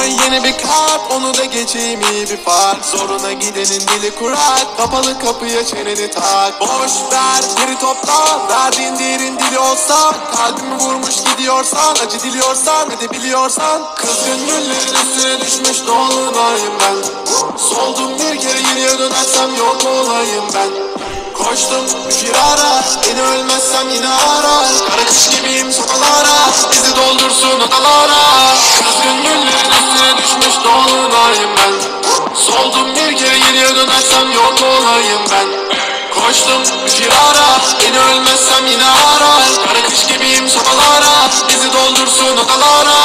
koy yeni bir kart, onu da geçeyim iyi bir fark. Zoruna gidenin dili kurak, kapalı kapıya çeneni tak. Boş ver geri topla, verdiğin derin dili olsa. Kalbimi vurmuş gidiyorsan, acı diliyorsan edebiliyorsan. Kızgın güllerin üstüne düşmüş dolunayım ben. Soldum bir kere geriye dönersem yok olayım ben. Koştum firara, beni ölmezsem yine ara. Kara kış gibiyim sokalara, bizi doldursun odalara. Kızgın güllerin üstüne düşmüş dolunayım ben. Soldum bir kere geriye dönersem yok olayım ben. Koştum firara, beni ölmezsem yine ara. Kara kış gibiyim sokalara, bizi doldursun odalara.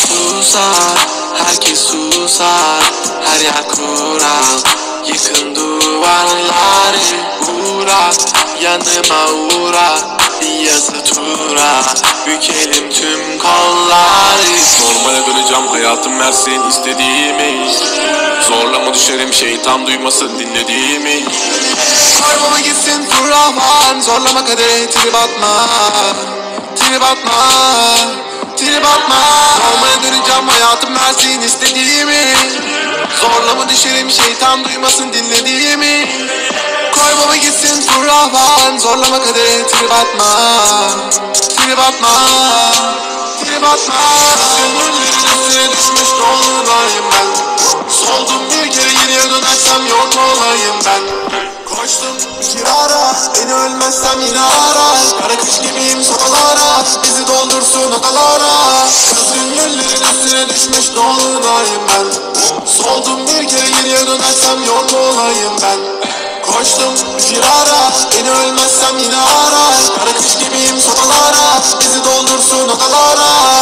Susar, herkes susar, her yer kural. Yıkın duvarları, uğra, yanıma uğra. Bir yazı tura, bükelim tüm kolları. Normale döneceğim, hayatım versin istediğimi. Zorlama düşerim, şeytan duymasın dinlediğimi. Kaybama gitsin Rahman, zorlama kadere trip atma. Trip atma, trip atma. Normale döneceğim, hayatım versin istediğimi. Zorlama düşerim, şeytan duymasın dinlediğimi. Kaybama gitsin Rahman, zorlama kadere trip atma. Trip atma, trip atma. Gönüllerin üstüne düşmüş dolunayım ben. Soldum bir kere geriye dönersem yok olayım ben. Koştum firara, beni ölmezsem yine ara. Kara kış gibiyim sokalara, bizi doldursun odalara. Kızgın güllerin üstüne düşmüş dolunayım ben. Soldum bir kere geriye dönersem yok olayım ben. Koştum firara, beni ölmezsem yine ara. Kara kış gibiyim sokalara, bizi doldursun odalara.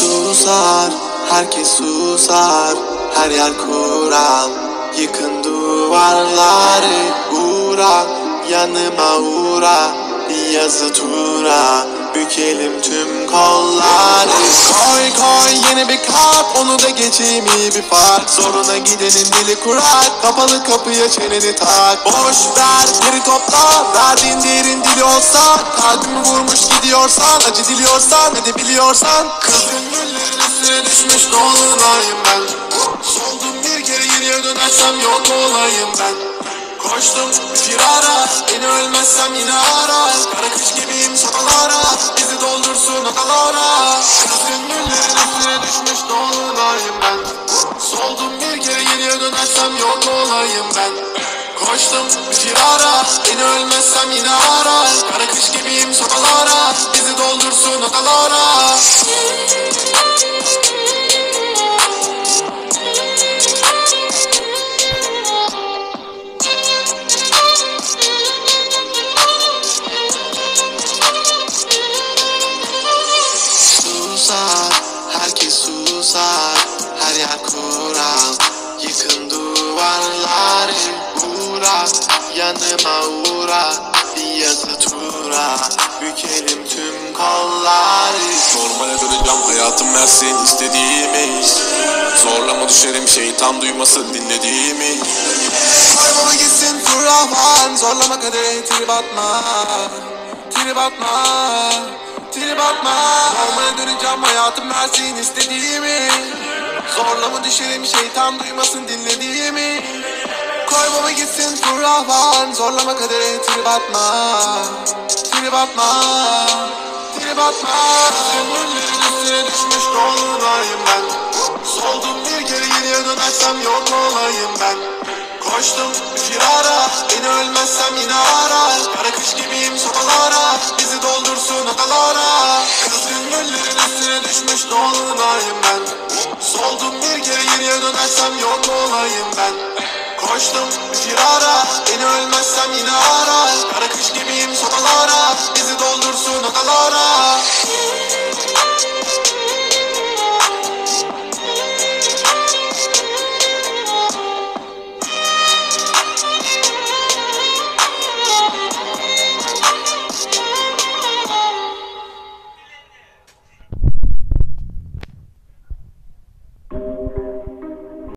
Susar, herkes susar, her yer kural. Yıkın duvarları, uğra, yanıma uğra. Bir yazı tura, bükelim tüm kolları. Koy koy yeni bir kart, onu da geçeyim iyi bir fark. Zoruna gidenin dili kurak, kapalı kapıya çeneni tak. Boş ver geri topla, verdiğin derin dili olsa. Kalbimi vurmuş gidiyorsan, acı diliyorsan edebiliyorsan. Kızgın güllerin üstüne düşmüş dolunayım ben. Soldum bir kere geriye dönersem yok olayım ben. Koştum firara, beni ölmezsem yine ara. Kara kış gibiyim sokalara, bizi doldursun odalara. Kızgın güllerin üstüne düşmüş dolunayım ben. Soldum bir kere geriye dönersem yok olayım ben. Koştum firara, beni ölmezsem yine ara. Kara kış gibiyim sokalara, bizi doldursun odalara. Susar, herkes susar, her yer kural. Yıkın duvarları, uğra, yanıma uğra. Bir yazı tura, bükelim tüm kolları. Normale döneceğim, hayatım versin istediğimi. Zorlama düşerim, şeytan duymasın dinlediğimi. Kaybama gitsin Rahman, zorlama kadere trip atma. Trip atma, trip atma. Normale döneceğim, hayatım versin istediğimi. Zorlama düşerim, şeytan duymasın dinlediğimi. Kaybama gitsin Rahman, zorlama kadere trip atma. Trip atma, trip atma. Gönüllerin üstüne düşmüş dolunayım ben. Soldum bir kere geriye dönersem yok olayım ben. Koştum firara, beni ölmezsem yine ara. Kara kış gibiyim sokalara, bizi doldursun odalara. Kızgın güllerin düşmüş dolunayım ben. Soldum bir kere geriye dönersem yok olayım ben. Koştum firara, beni ölmezsem yine ara. Kara kış gibiyim sobalara, bizi doldursun odalara.